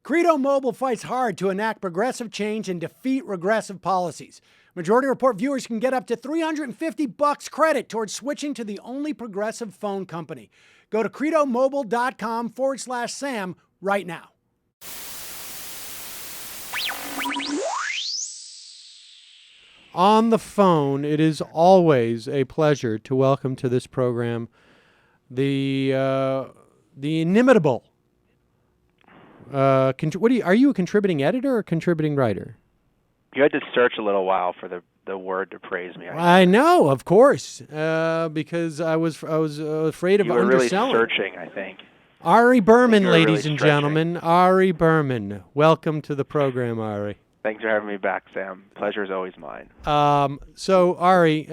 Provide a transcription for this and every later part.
Credo Mobile fights hard to enact progressive change and defeat regressive policies. Majority Report viewers can get up to $350 credit towards switching to the only progressive phone company. Go to credomobile.com/Sam right now. On the phone, it is always a pleasure to welcome to this program the inimitable. Are you a contributing editor or a contributing writer? You had to search a little while for the word to praise me. I know, of course, because I was afraid of underselling. You were really searching, I think. Ari Berman, ladies and gentlemen, Ari Berman. Welcome to the program, Ari. Thanks for having me back, Sam. Pleasure is always mine. So, Ari,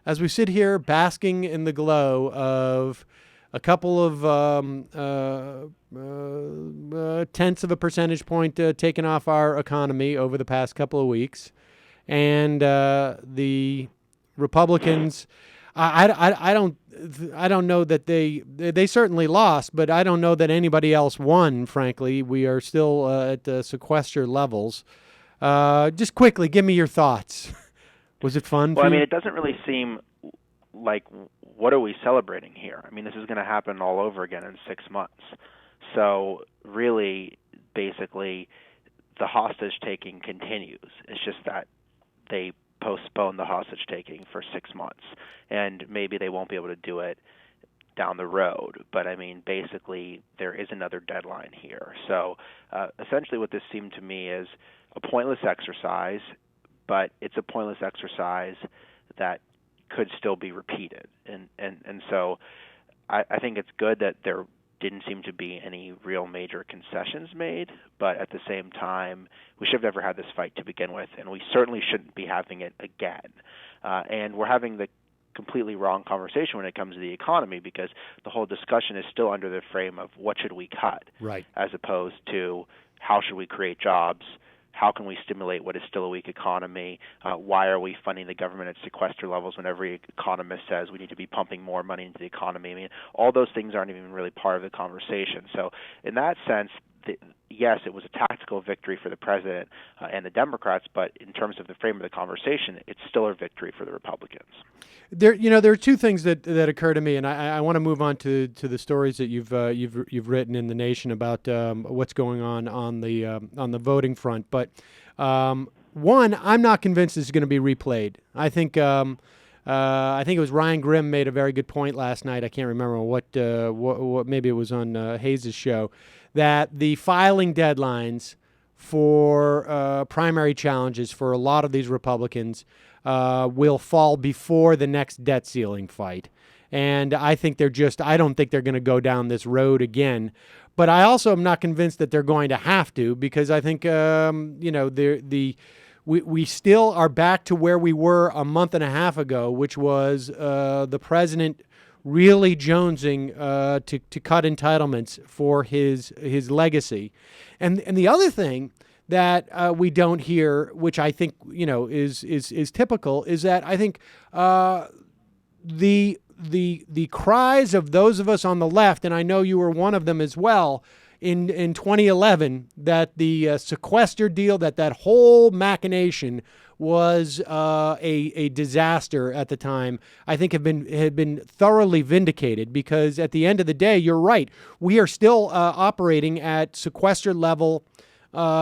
as we sit here basking in the glow of a couple of tenths of a percentage point taken off our economy over the past couple of weeks, and the Republicans, I don't know that they certainly lost, but I don't know that anybody else won. Frankly, we are still at sequester levels. Just quickly, give me your thoughts. Was it fun? Well, I mean, it doesn't really seem like, what are we celebrating here? I mean, this is going to happen all over again in 6 months. So really, basically, the hostage-taking continues. It's just that they postpone the hostage-taking for 6 months, and maybe they won't be able to do it down the road. But, I mean, basically, there is another deadline here. So essentially what this seemed to me is a pointless exercise, but it's a pointless exercise that could still be repeated. And so I think it's good that there didn't seem to be any real major concessions made, but at the same time, we should have never had this fight to begin with, and we certainly shouldn't be having it again. And we're having the completely wrong conversation when it comes to the economy, because the whole discussion is still under the frame of what should we cut, right, as opposed to how should we create jobs. How can we stimulate what is still a weak economy? Why are we funding the government at sequester levels when every economist says we need to be pumping more money into the economy? I mean, all those things aren't even really part of the conversation. So in that sense, yes, it was a tactical victory for the president and the Democrats, but in terms of the frame of the conversation, it's still a victory for the Republicans. There are two things that occur to me, and I want to move on to the stories that you've written in the Nation about what's going on the voting front. But one, I'm not convinced this is going to be replayed. I think it was Ryan Grimm made a very good point last night. I can't remember what maybe it was on Hayes' show, that the filing deadlines for primary challenges for a lot of these Republicans will fall before the next debt ceiling fight. And I think I don't think they're going to go down this road again. But I also am not convinced that they're going to have to, because I think, we still are back to where we were a month and a half ago, which was the president really jonesing to cut entitlements for his legacy. And the other thing that we don't hear, which I think is typical, is that I think the cries of those of us on the left, and I know you were one of them as well, in 2011, that the sequester deal, that whole machination was a disaster at the time, I think had been thoroughly vindicated, because at the end of the day, you're right, we are still operating at sequester level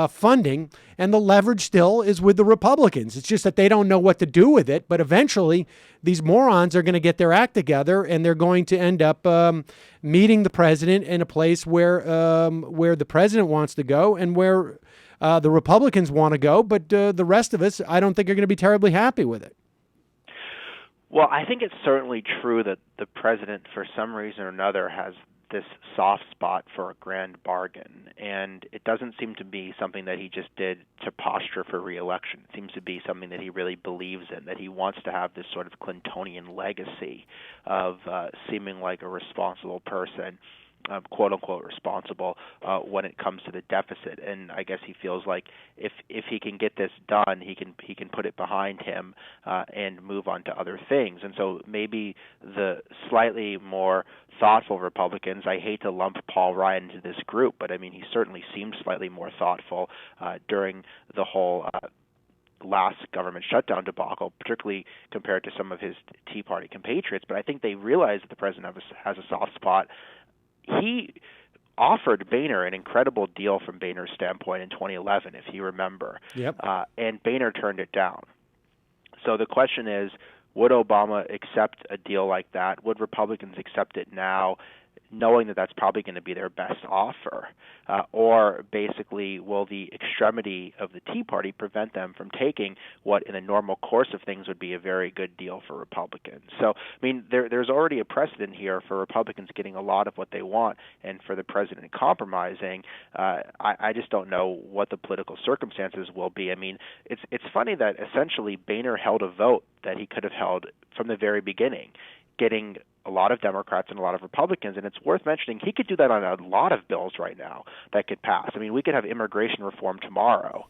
funding, and the leverage still is with the Republicans. It's just that they don't know what to do with it, but eventually these morons are going to get their act together, and they're going to end up meeting the president in a place where the president wants to go and where the Republicans want to go, but the rest of us, I don't think, are going to be terribly happy with it. Well, I think it's certainly true that the president, for some reason or another, has this soft spot for a grand bargain, and it doesn't seem to be something that he just did to posture for re-election. It seems to be something that he really believes in, that he wants to have this sort of Clintonian legacy of seeming like a responsible person quote unquote responsible when it comes to the deficit. And I guess he feels like if he can get this done, he can put it behind him and move on to other things. And so maybe the slightly more thoughtful Republicans, I hate to lump Paul Ryan into this group, but I mean he certainly seemed slightly more thoughtful during the whole last government shutdown debacle, particularly compared to some of his Tea Party compatriots. But I think they realize that the president has a soft spot. He offered Boehner an incredible deal from Boehner's standpoint in 2011, if you remember. Yep. And Boehner turned it down. So the question is, would Obama accept a deal like that? Would Republicans accept it now, knowing that that's probably going to be their best offer? Or basically, will the extremity of the Tea Party prevent them from taking what in a normal course of things would be a very good deal for Republicans? So, I mean, there's already a precedent here for Republicans getting a lot of what they want and for the president compromising. I just don't know what the political circumstances will be. I mean, it's funny that essentially Boehner held a vote that he could have held from the very beginning, getting a lot of Democrats and a lot of Republicans, and it's worth mentioning he could do that on a lot of bills right now that could pass. I mean, we could have immigration reform tomorrow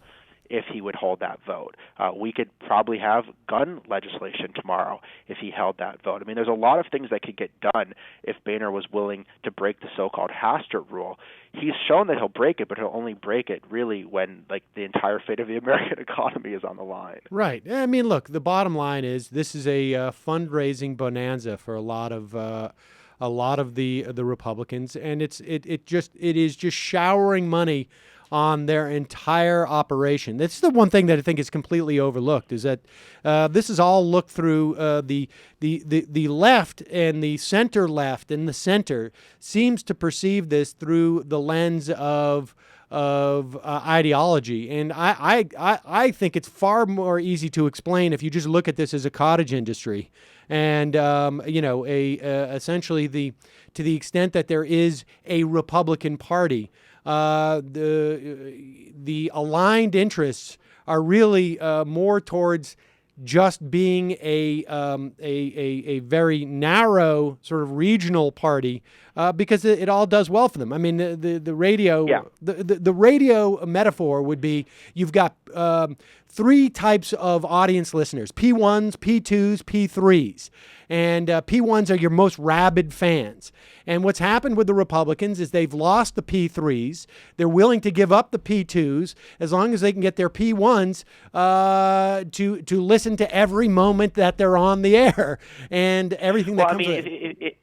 if he would hold that vote. We could probably have gun legislation tomorrow if he held that vote. I mean, there's a lot of things that could get done if Boehner was willing to break the so-called Hastert rule. He's shown that he'll break it, but he'll only break it really when like the entire fate of the American economy is on the line. Right. I mean, look, the bottom line is this is a fundraising bonanza for a lot of the Republicans, and it is just showering money on their entire operation. That's the one thing that I think is completely overlooked, is that this is all looked through the left and the center left, and the center seems to perceive this through the lens of ideology. And I think it's far more easy to explain if you just look at this as a cottage industry. And, essentially to the extent that there is a Republican Party, the aligned interests are really more towards just being a very narrow sort of regional party, because it all does well for them. I mean, the radio, the radio metaphor would be you've got three types of audience listeners: P1s, P2s, P3s. And P1s are your most rabid fans. And what's happened with the Republicans is they've lost the P3s. They're willing to give up the P2s as long as they can get their P1s to listen to every moment that they're on the air and everything that comes with it.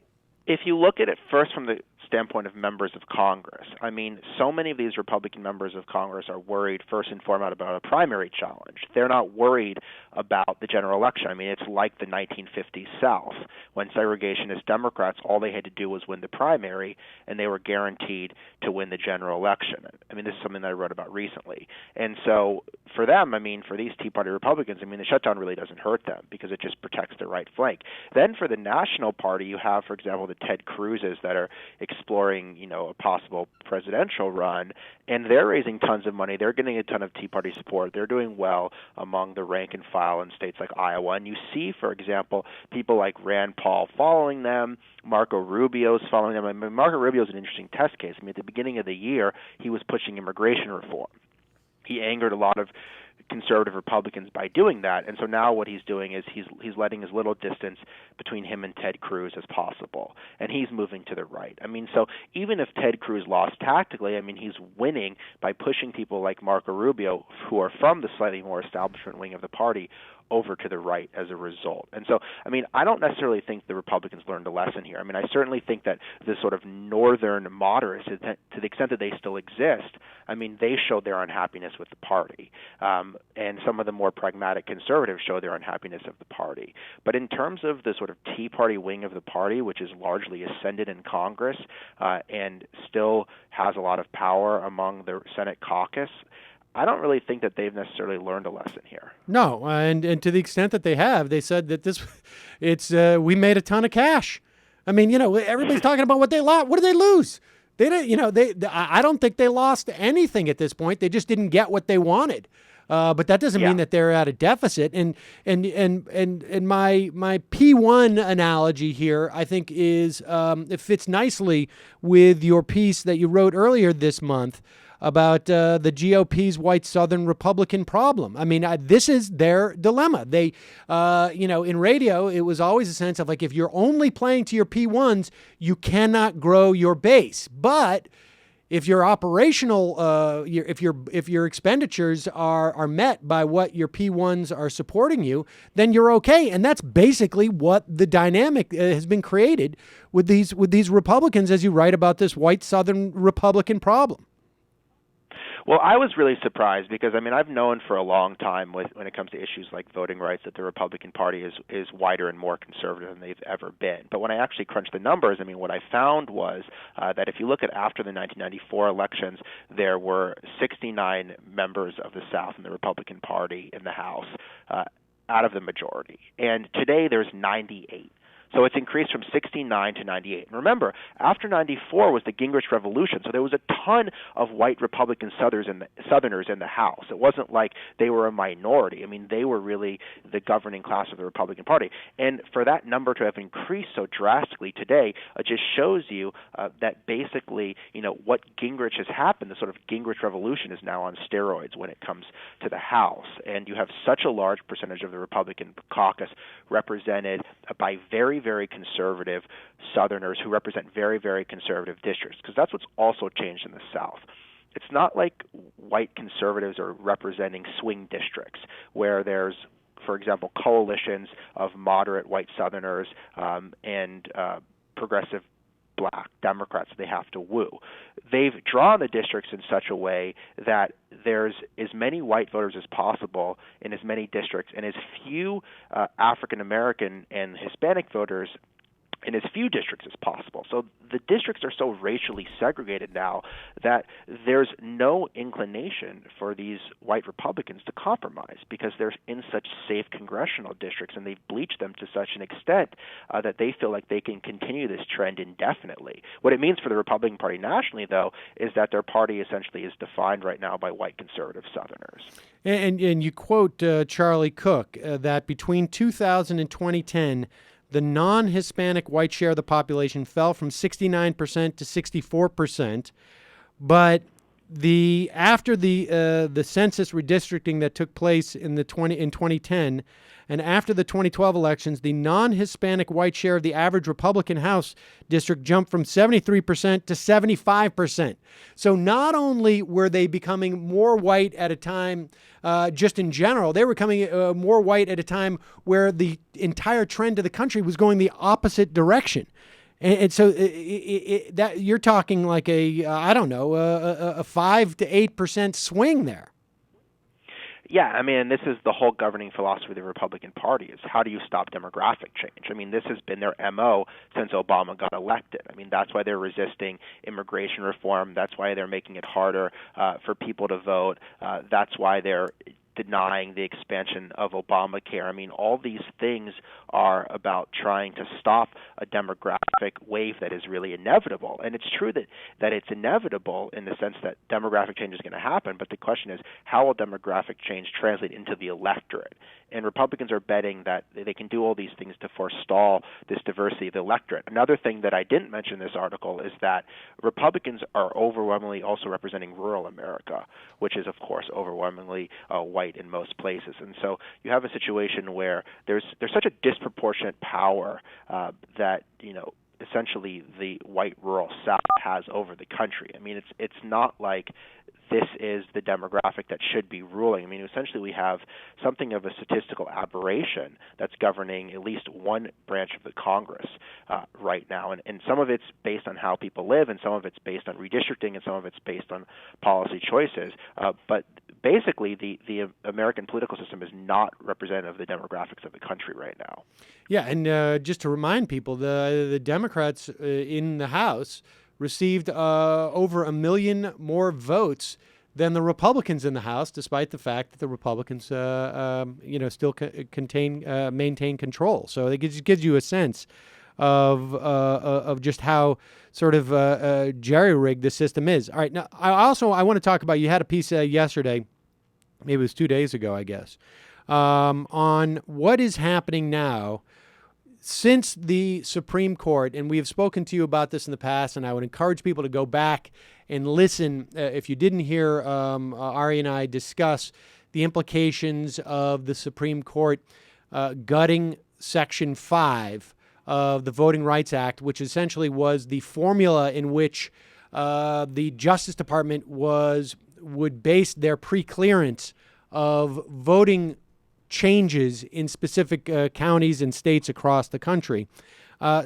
If you look at it first from the standpoint of members of Congress, I mean, so many of these Republican members of Congress are worried first and foremost about a primary challenge. They're not worried about the general election. I mean, it's like the 1950s South, when segregationist Democrats, all they had to do was win the primary, and they were guaranteed to win the general election. I mean, this is something that I wrote about recently. And so for them, I mean, for these Tea Party Republicans, I mean, the shutdown really doesn't hurt them because it just protects their right flank. Then for the National Party, you have, for example, the Ted Cruzes that are exploring, a possible presidential run, and they're raising tons of money. They're getting a ton of Tea Party support. They're doing well among the rank and file in states like Iowa. And you see, for example, people like Rand Paul following them, Marco Rubio's following them. I mean, Marco Rubio's an interesting test case. I mean, at the beginning of the year, he was pushing immigration reform. He angered a lot of conservative Republicans by doing that, and so now what he's doing is he's letting as little distance between him and Ted Cruz as possible, and he's moving to the right. I mean, so even if Ted Cruz lost tactically, I mean, he's winning by pushing people like Marco Rubio, who are from the slightly more establishment wing of the party, over to the right as a result. And so, I mean, I don't necessarily think the Republicans learned a lesson here. I mean, I certainly think that the sort of northern moderates, to the extent that they still exist, I mean, they showed their unhappiness with the party. And some of the more pragmatic conservatives show their unhappiness of the party. But in terms of the sort of Tea Party wing of the party, which is largely ascended in Congress and still has a lot of power among the Senate caucus, I don't really think that they've necessarily learned a lesson here. No, and to the extent that they have, they said that we made a ton of cash. I mean, everybody's talking about what they lost. What did they lose? They didn't, I don't think they lost anything at this point. They just didn't get what they wanted. But that doesn't mean that they're at a deficit. And my P1 analogy here, I think, is it fits nicely with your piece that you wrote earlier this month about the GOP's white Southern Republican problem. I mean, this is their dilemma. They, in radio, it was always a sense of like, if you're only playing to your P1s, you cannot grow your base. But if your operational, if your expenditures are met by what your P1s are supporting you, then you're okay. And that's basically what the dynamic has been created with these Republicans, as you write about this white Southern Republican problem. Well, I was really surprised because, I mean, I've known for a long time when it comes to issues like voting rights that the Republican Party is wider and more conservative than they've ever been. But when I actually crunched the numbers, I mean, what I found was that if you look at after the 1994 elections, there were 69 members of the South in the Republican Party in the House out of the majority. And today there's 98. So it's increased from 69 to 98. And remember, after 94 was the Gingrich Revolution, so there was a ton of white Republican Southerners in the House. It wasn't like they were a minority. I mean, they were really the governing class of the Republican Party. And for that number to have increased so drastically today just shows you that basically, what Gingrich has happened, the sort of Gingrich Revolution is now on steroids when it comes to the House. And you have such a large percentage of the Republican caucus represented by very, very conservative Southerners who represent very, very conservative districts, because that's what's also changed in the South. It's not like white conservatives are representing swing districts where there's, for example, coalitions of moderate white Southerners and progressive black Democrats they have to woo. They've drawn the districts in such a way that there's as many white voters as possible in as many districts and as few African American and Hispanic voters in as few districts as possible. So the districts are so racially segregated now that there's no inclination for these white Republicans to compromise because they're in such safe congressional districts, and they've bleached them to such an extent that they feel like they can continue this trend indefinitely. What it means for the Republican Party nationally, though, is that their party essentially is defined right now by white conservative Southerners. And you quote Charlie Cook that between 2000 and 2010, the non-Hispanic white share of the population fell from 69% to 64%, but after the census redistricting that took place in 2010 and after the 2012 elections, the non-Hispanic white share of the average Republican House district jumped from 73% to 75%. So not only were they becoming more white at a time, just in general, they were becoming more white at a time where the entire trend of the country was going the opposite direction. And so that you're talking like a 5 to 8% swing there. Yeah, I mean, this is the whole governing philosophy of the Republican Party is how do you stop demographic change? I mean, this has been their MO since Obama got elected. I mean, that's why they're resisting immigration reform. That's why they're making it harder for people to vote. That's why they're denying the expansion of Obamacare. I mean, all these things are about trying to stop a demographic wave that is really inevitable. And it's true that it's inevitable in the sense that demographic change is going to happen, but the question is, how will demographic change translate into the electorate? And Republicans are betting that they can do all these things to forestall this diversity of the electorate. Another thing that I didn't mention in this article is that Republicans are overwhelmingly also representing rural America, which is, of course, overwhelmingly white in most places. And so you have a situation where there's such a disproportionate power that, essentially the white rural South has over the country. I mean, it's not like this is the demographic that should be ruling. I mean, essentially we have something of a statistical aberration that's governing at least one branch of the Congress right now. And some of it's based on how people live, and some of it's based on redistricting, and some of it's based on policy choices. But basically, the American political system is not representative of the demographics of the country right now. Yeah, and just to remind people, the Democrats in the House received over 1 million more votes than the Republicans in the House, despite the fact that the Republicans, still maintain control. So it gives you a sense of just how sort of jerry-rigged the system is. All right, now I want to talk about, you had a piece yesterday, maybe it was 2 days ago, I guess, on what is happening now since the Supreme Court, and we have spoken to you about this in the past, and I would encourage people to go back and listen. If you didn't hear Ari and I discuss the implications of the Supreme Court gutting Section 5 of the Voting Rights Act, which essentially was the formula in which the Justice Department would base their pre-clearance of voting changes in specific counties and states across the country.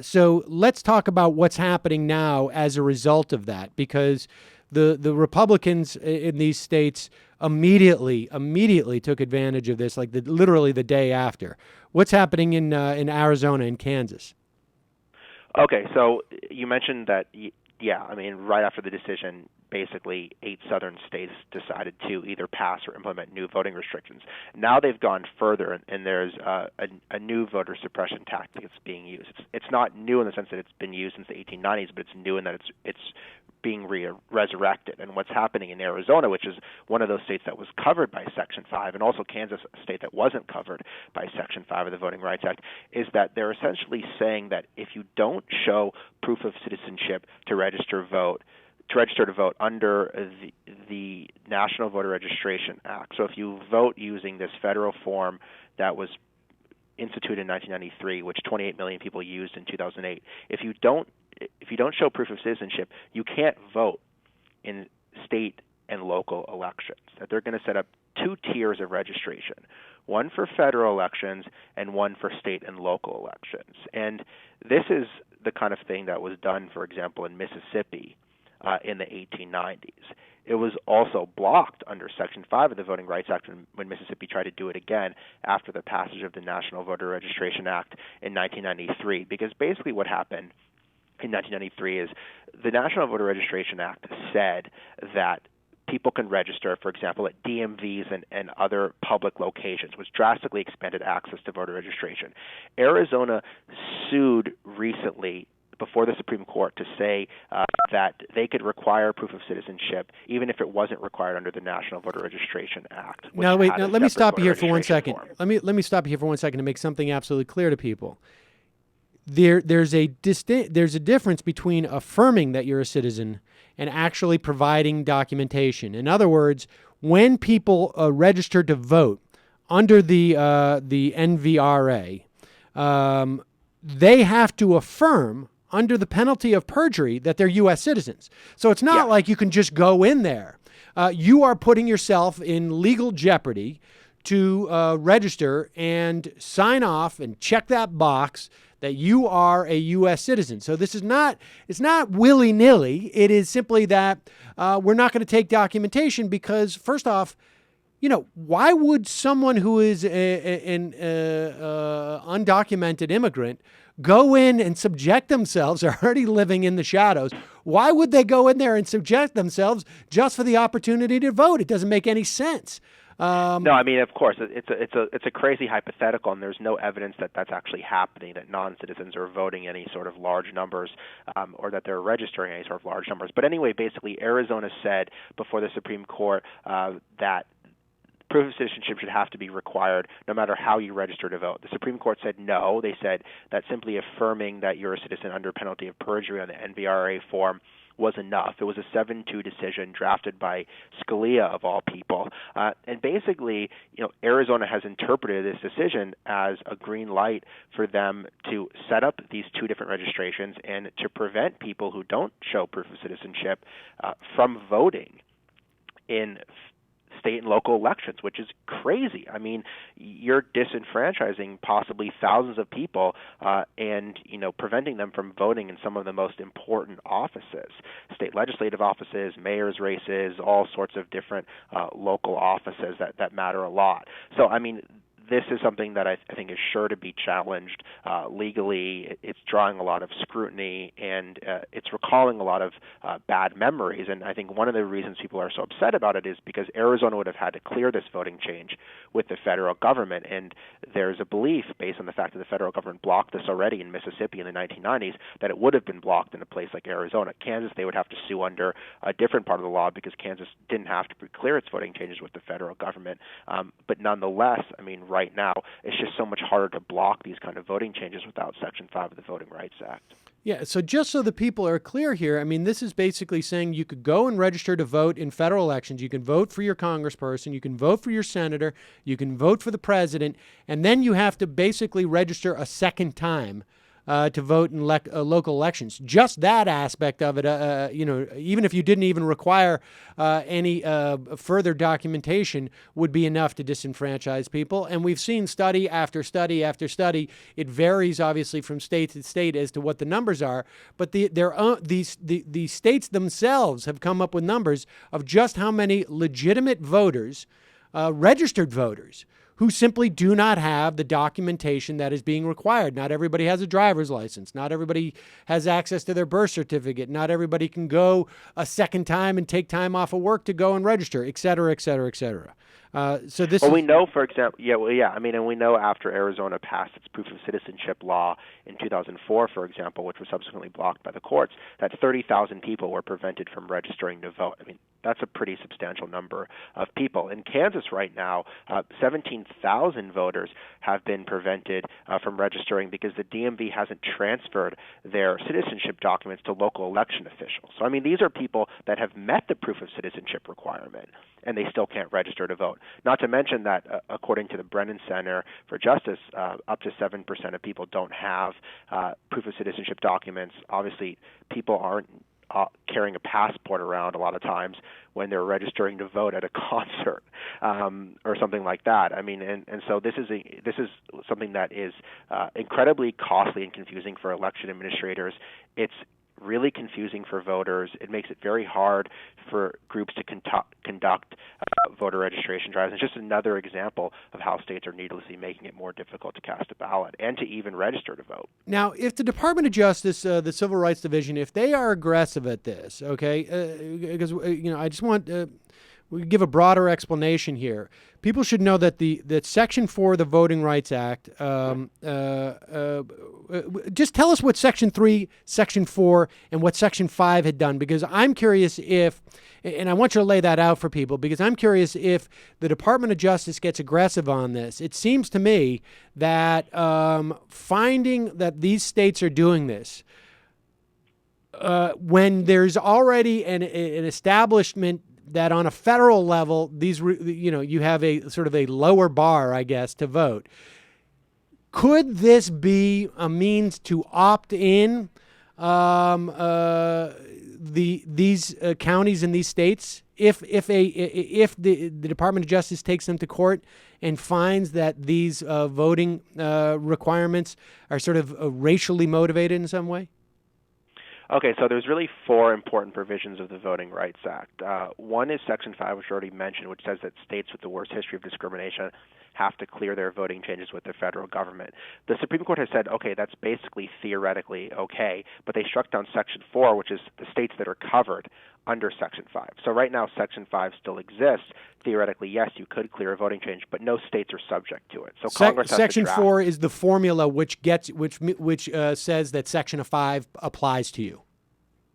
So let's talk about what's happening now as a result of that, because the Republicans in these states immediately took advantage of this, like literally the day after. What's happening in Arizona and Kansas? Okay, so you mentioned that, yeah, I mean, right after the decision, basically 8 southern states decided to either pass or implement new voting restrictions. Now they've gone further, and there's a new voter suppression tactic that's being used. It's not new in the sense that it's been used since the 1890s, but it's new in that it's being resurrected. And what's happening in Arizona, which is one of those states that was covered by Section 5, and also Kansas, a state that wasn't covered by Section 5 of the Voting Rights Act, is that they're essentially saying that if you don't show proof of citizenship to register to vote under the National Voter Registration Act. So if you vote using this federal form that was instituted in 1993, which 28 million people used in 2008, if you don't show proof of citizenship, you can't vote in state and local elections. That they're going to set up 2 tiers of registration, one for federal elections and one for state and local elections. And this is the kind of thing that was done, for example, in Mississippi in the 1890s. It was also blocked under Section 5 of the Voting Rights Act when Mississippi tried to do it again after the passage of the National Voter Registration Act in 1993, because basically what happened in 1993 is the National Voter Registration Act said that people can register, for example, at DMVs and other public locations, which drastically expanded access to voter registration. Arizona sued recently before the Supreme Court to say that they could require proof of citizenship even if it wasn't required under the National Voter Registration Act. Now, wait, let me stop you here for 1 second. Let me stop you here for 1 second to make something absolutely clear to people. There's a difference between affirming that you're a citizen and actually providing documentation. In other words, when people register to vote under the NVRA, they have to affirm under the penalty of perjury that they're U.S. citizens. So it's not like you can just go in there. You are putting yourself in legal jeopardy to register and sign off and check that box that you are a U.S. citizen. So this is not, it's not willy-nilly. It is simply that we're not going to take documentation because, first off, you know, why would someone who is an undocumented immigrant go in and subject themselves, are already living in the shadows? Why would they go in there and subject themselves just for the opportunity to vote? It doesn't make any sense. No, I mean, of course, it's a crazy hypothetical, and there's no evidence that that's actually happening, that non-citizens are voting any sort of large numbers or that they're registering any sort of large numbers. But anyway, basically, Arizona said before the Supreme Court that proof of citizenship should have to be required no matter how you register to vote. The Supreme Court said no. They said that simply affirming that you're a citizen under penalty of perjury on the NVRA form was enough. It was a 7-2 decision drafted by Scalia, of all people. And basically, you know, Arizona has interpreted this decision as a green light for them to set up these 2 different registrations and to prevent people who don't show proof of citizenship from voting in state and local elections, which is crazy. I mean, you're disenfranchising possibly thousands of people and, you know, preventing them from voting in some of the most important offices, state legislative offices, mayor's races, all sorts of different local offices that matter a lot. So, I mean, this is something that I think is sure to be challenged legally. It's drawing a lot of scrutiny, and it's recalling a lot of bad memories. And I think one of the reasons people are so upset about it is because Arizona would have had to clear this voting change with the federal government. And there's a belief, based on the fact that the federal government blocked this already in Mississippi in the 1990s, that it would have been blocked in a place like Arizona. Kansas, they would have to sue under a different part of the law because Kansas didn't have to clear its voting changes with the federal government. But nonetheless, I mean, right now, it's just so much harder to block these kind of voting changes without Section 5 of the Voting Rights Act. Yeah, so just so the people are clear here, I mean, this is basically saying you could go and register to vote in federal elections. You can vote for your congressperson, you can vote for your senator, you can vote for the president, and then you have to basically register a second time to vote in local elections. Just that aspect of it, even if you didn't even require any further documentation, would be enough to disenfranchise people. And we've seen study after study after study. It varies, obviously, from state to state as to what the numbers are. But the states themselves have come up with numbers of just how many legitimate voters, registered voters, who simply do not have the documentation that is being required. Not everybody has a driver's license. Not everybody has access to their birth certificate. Not everybody can go a second time and take time off of work to go and register, et cetera, et cetera, et cetera. So this. Well, we know, for example, and we know after Arizona passed its proof of citizenship law in 2004, for example, which was subsequently blocked by the courts, that 30,000 people were prevented from registering to vote. I mean, that's a pretty substantial number of people. In Kansas right now, 17,000 voters have been prevented from registering because the DMV hasn't transferred their citizenship documents to local election officials. So, I mean, these are people that have met the proof of citizenship requirement, and they still can't register to vote. Not to mention that, according to the Brennan Center for Justice, up to 7% of people don't have proof of citizenship documents. Obviously, people aren't carrying a passport around a lot of times when they're registering to vote at a concert or something like that. I mean, and so this is something that is incredibly costly and confusing for election administrators. It's really confusing for voters. It makes it very hard for groups to conduct voter registration drives. It's just another example of how states are needlessly making it more difficult to cast a ballot and to even register to vote. Now, if the Department of Justice, the Civil Rights Division, if they are aggressive at this, okay, because I just want we give a broader explanation here. People should know that that Section 4 of the Voting Rights Act, just tell us what Section 3, Section 4, and what Section 5 had done, because I'm curious if, and I want you to lay that out for people, because I'm curious if the Department of Justice gets aggressive on this. It seems to me that finding that these states are doing this, when there's already an establishment that on a federal level, you have a sort of a lower bar, I guess, to vote. Could this be a means to opt in these counties in these states if the Department of Justice takes them to court and finds that these voting requirements are sort of racially motivated in some way? Okay, so there's really four important provisions of the Voting Rights Act. One is Section 5, which I already mentioned, which says that states with the worst history of discrimination have to clear their voting changes with the federal government. The Supreme Court has said, okay, that's basically theoretically okay, but they struck down Section 4, which is the states that are covered under Section 5. So right now, Section 5 still exists. Theoretically, yes, you could clear a voting change, but no states are subject to it. So Congress has Section to draft. 4 is the formula which says that Section 5 applies to you.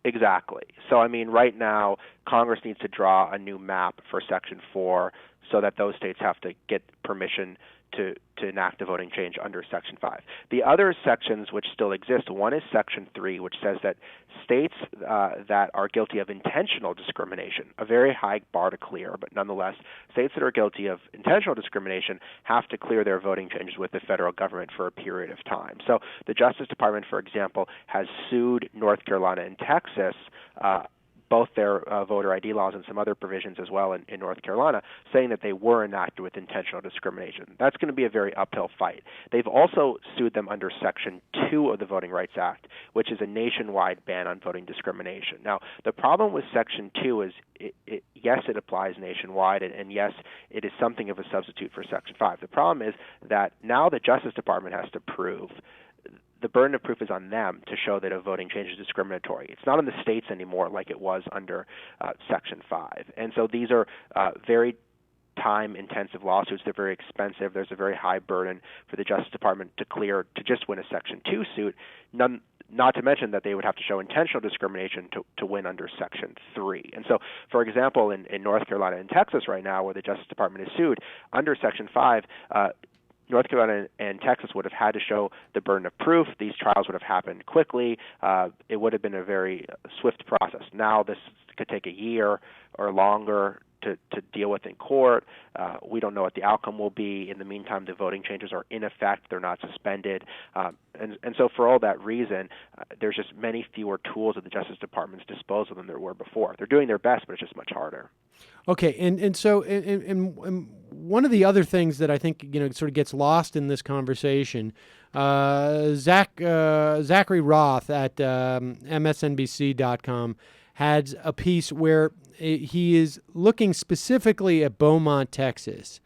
Exactly. So, I mean, right now, Congress needs to draw a new map for Section 4 so that those states have to get permission to enact a voting change under Section 5. The other sections which still exist, one is Section 3, which says that states that are guilty of intentional discrimination, a very high bar to clear, but nonetheless, states that are guilty of intentional discrimination have to clear their voting changes with the federal government for a period of time. So the Justice Department, for example, has sued North Carolina and Texas both their voter ID laws and some other provisions as well in North Carolina, saying that they were enacted with intentional discrimination. That's going to be a very uphill fight. They've also sued them under Section 2 of the Voting Rights Act, which is a nationwide ban on voting discrimination. Now, the problem with Section 2 is, yes, it applies nationwide, and yes, it is something of a substitute for Section 5. The problem is that now the Justice Department has to prove, the burden of proof is on them to show that a voting change is discriminatory. It's not on the states anymore like it was under Section 5. And so these are very time-intensive lawsuits. They're very expensive. There's a very high burden for the Justice Department to clear to just win a Section 2 suit, not to mention that they would have to show intentional discrimination to win under Section 3. And so, for example, in North Carolina and Texas right now, where the Justice Department is sued, under Section 5, North Carolina and Texas would have had to show the burden of proof. These trials would have happened quickly. It would have been a very swift process. Now this could take a year or longer to deal with in court. We don't know what the outcome will be. In the meantime, the voting changes are in effect. They're not suspended. And so for all that reason, there's just many fewer tools at the Justice Department's disposal than there were before. They're doing their best, but it's just much harder. Okay, and so one of the other things that I think sort of gets lost in this conversation, Zachary Roth at MSNBC.com had a piece where he is looking specifically at Beaumont, Texas,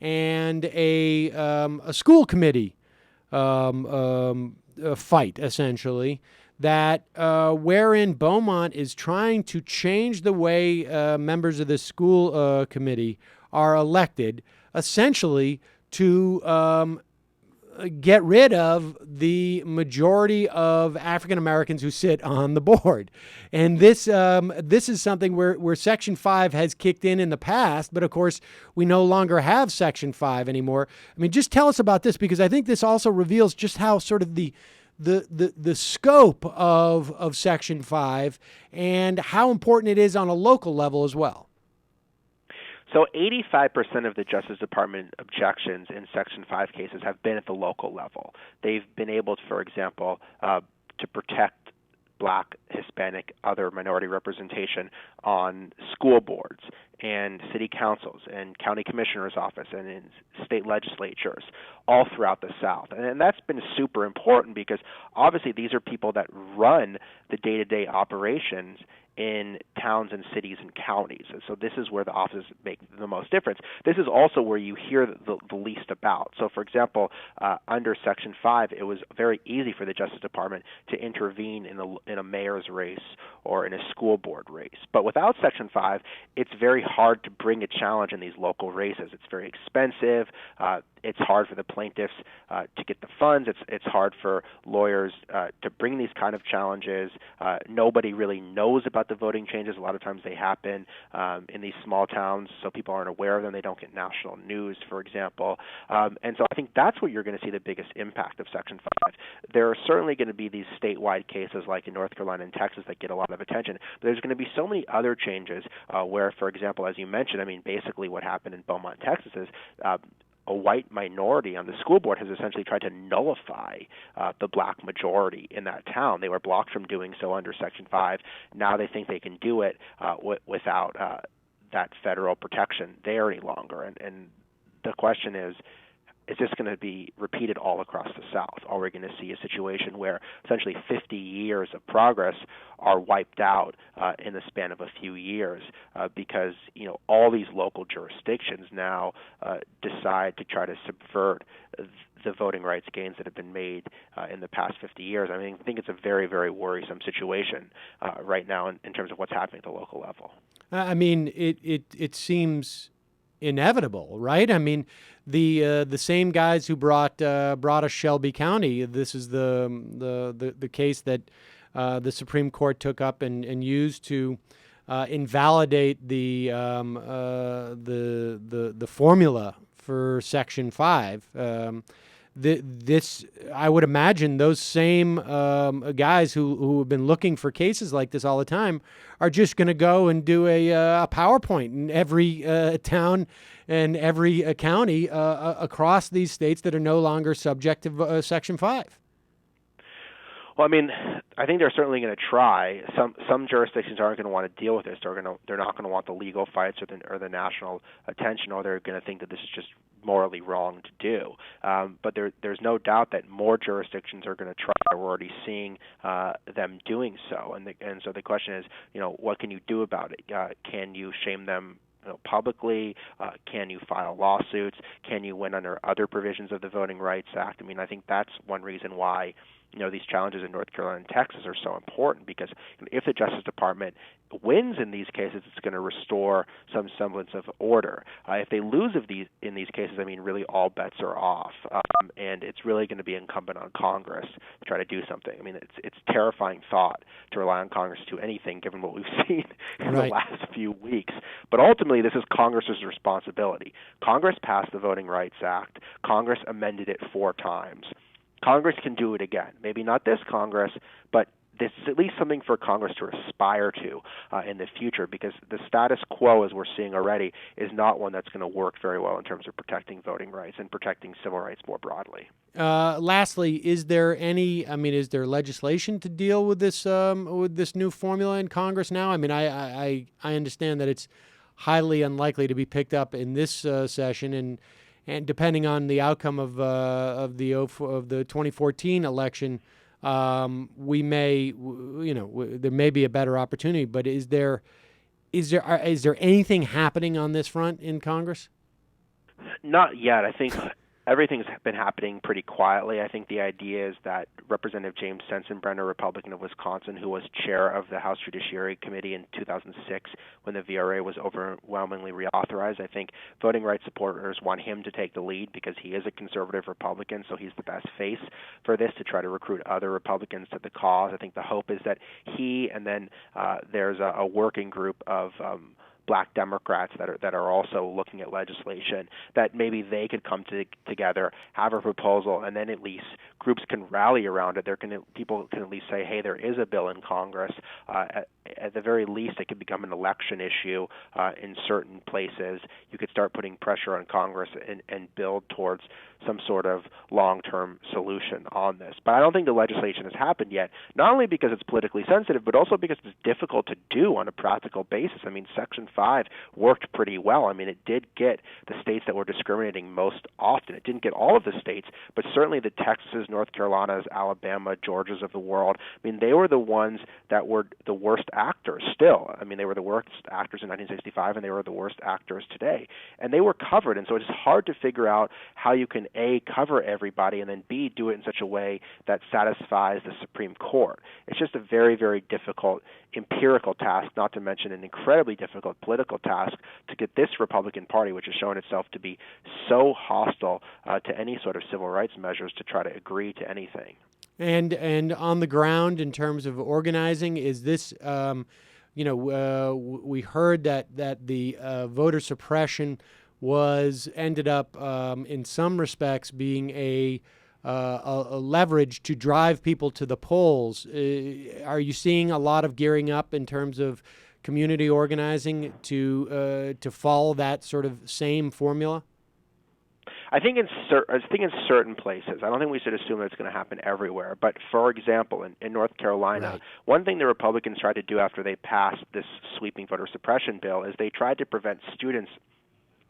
and a school committee fight essentially, that wherein Beaumont is trying to change the way members of the school committee are elected, essentially to get rid of the majority of African Americans who sit on the board. And this is something where Section 5 has kicked in the past, but of course we no longer have Section 5 anymore. I mean, just tell us about this, because I think this also reveals just how sort of the scope of Section 5 and how important it is on a local level as well. So 85% of the Justice Department objections in Section 5 cases have been at the local level. They've been able to, for example, to protect Black, Hispanic, other minority representation on school boards and city councils and county commissioner's office and in state legislatures all throughout the South. And that's been super important because obviously these are people that run the day-to-day operations in towns and cities and counties. And so this is where the offices make the most difference. This is also where you hear the least about. So, for example, under Section 5, it was very easy for the Justice Department to intervene in a mayor's race or in a school board race. But without Section 5, it's very hard to bring a challenge in these local races. It's very expensive. It's hard for the plaintiffs to get the funds. It's hard for lawyers to bring these kind of challenges. Nobody really knows about the voting changes. A lot of times they happen in these small towns, so people aren't aware of them. They don't get national news, for example. And so I think that's where you're going to see the biggest impact of Section 5. There are certainly going to be these statewide cases like in North Carolina and Texas that get a lot of attention. But there's going to be so many other changes where, for example, as you mentioned, I mean, basically what happened in Beaumont, Texas is a white minority on the school board has essentially tried to nullify the Black majority in that town. They were blocked from doing so under Section 5. Now they think they can do it without that federal protection there any longer. And the question is this going to be repeated all across the South? Are we going to see a situation where essentially 50 years of progress are wiped out in the span of a few years because all these local jurisdictions now decide to try to subvert the voting rights gains that have been made in the past 50 years? I mean, I think it's a very, very worrisome situation right now in terms of what's happening at the local level. I mean, it seems inevitable, right? I mean, the same guys who brought us Shelby County. This is the case that the Supreme Court took up and used to invalidate the formula for Section 5. This, I would imagine, those same guys who have been looking for cases like this all the time are just going to go and do a PowerPoint in every town and every county across these states that are no longer subject to Section 5. Well, I mean, I think they're certainly going to try. Some jurisdictions aren't going to want to deal with this. They're not going to want the legal fights or the national attention, or they're going to think that this is just morally wrong to do. But there's no doubt that more jurisdictions are going to try. We're already seeing them doing so, and so the question is, what can you do about it? Can you shame them publicly? Can you file lawsuits? Can you win under other provisions of the Voting Rights Act? I mean, I think that's one reason why these challenges in North Carolina and Texas are so important, because if the Justice Department wins in these cases, it's going to restore some semblance of order. If they lose in these cases, I mean, really all bets are off, and it's really going to be incumbent on Congress to try to do something. I mean, it's a terrifying thought to rely on Congress to do anything, given what we've seen in the last few weeks. But ultimately, this is Congress's responsibility. Congress passed the Voting Rights Act. Congress amended it 4 times. Congress can do it again. Maybe not this Congress, but this is at least something for Congress to aspire to in the future, because the status quo, as we're seeing already, is not one that's going to work very well in terms of protecting voting rights and protecting civil rights more broadly. Lastly, is there legislation to deal with this new formula in Congress now? I mean, I understand that it's highly unlikely to be picked up in this session, and depending on the outcome of the 2014 election, there may be a better opportunity. But is there anything happening on this front in Congress? Not yet. I think everything's been happening pretty quietly. I think the idea is that Representative James Sensenbrenner, Republican of Wisconsin, who was chair of the House Judiciary Committee in 2006 when the VRA was overwhelmingly reauthorized, I think voting rights supporters want him to take the lead because he is a conservative Republican, so he's the best face for this to try to recruit other Republicans to the cause. I think the hope is that he, and then there's a working group of Black Democrats that are also looking at legislation, that maybe they could come together, have a proposal, and then at least groups can rally around it. People can at least say, hey, there is a bill in Congress. At the very least, it could become an election issue in certain places. You could start putting pressure on Congress and build towards some sort of long-term solution on this. But I don't think the legislation has happened yet, not only because it's politically sensitive, but also because it's difficult to do on a practical basis. I mean, Section 5 worked pretty well. I mean, it did get the states that were discriminating most often. It didn't get all of the states, but certainly the Texas, North Carolinas, Alabama, Georgias of the world. I mean, they were the ones that were the worst actors still. I mean, they were the worst actors in 1965, and they were the worst actors today. And they were covered, and so it's hard to figure out how you can, A, cover everybody, and then, B, do it in such a way that satisfies the Supreme Court. It's just a very, very difficult empirical task, not to mention an incredibly difficult political task to get this Republican Party, which has shown itself to be so hostile to any sort of civil rights measures, to try to agree to anything. And on the ground, in terms of organizing, is this, we heard that the voter suppression ended up in some respects being a leverage to drive people to the polls. Are you seeing a lot of gearing up in terms of community organizing to follow that sort of same formula? I think in certain places. I don't think we should assume that it's going to happen everywhere. But for example, in North Carolina, right. One thing the Republicans tried to do after they passed this sweeping voter suppression bill is they tried to prevent students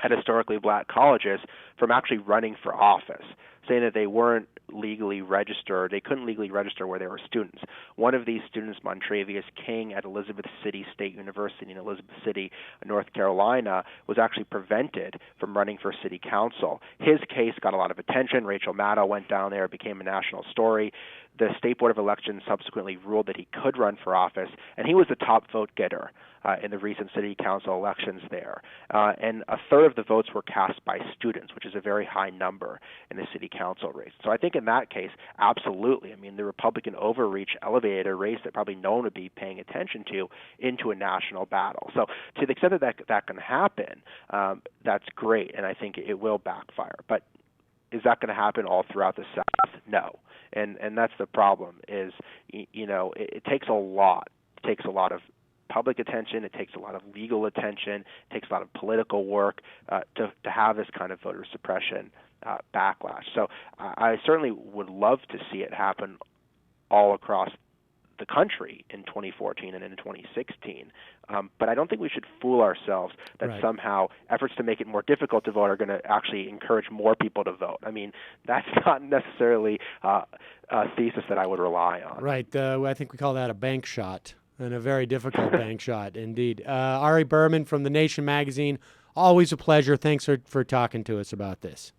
at historically black colleges from actually running for office, saying that they weren't legally registered. They couldn't legally register where they were students. One of these students, Montravius King, at Elizabeth City State University in Elizabeth City, North Carolina, was actually prevented from running for city council. His case got a lot of attention. Rachel Maddow went down there. It became a national story. The State Board of Elections subsequently ruled that he could run for office, and he was the top vote getter in the recent city council elections there. And a third of the votes were cast by students, which is a very high number in the city council race. So I think in that case, absolutely. I mean, the Republican overreach elevated a race that probably no one would be paying attention to into a national battle. So to the extent that can happen, that's great, and I think it will backfire. But is that going to happen all throughout the South? No. And that's the problem is, it takes a lot. It takes a lot of public attention. It takes a lot of legal attention. It takes a lot of political work to have this kind of voter suppression backlash. So I certainly would love to see it happen all across the country in 2014 and in 2016. But I don't think we should fool ourselves that Right. somehow efforts to make it more difficult to vote are going to actually encourage more people to vote. I mean, that's not necessarily a thesis that I would rely on. Right. I think we call that a bank shot, and a very difficult bank shot indeed. Ari Berman from The Nation magazine, always a pleasure. Thanks for talking to us about this.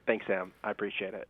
Thanks, Sam. I appreciate it.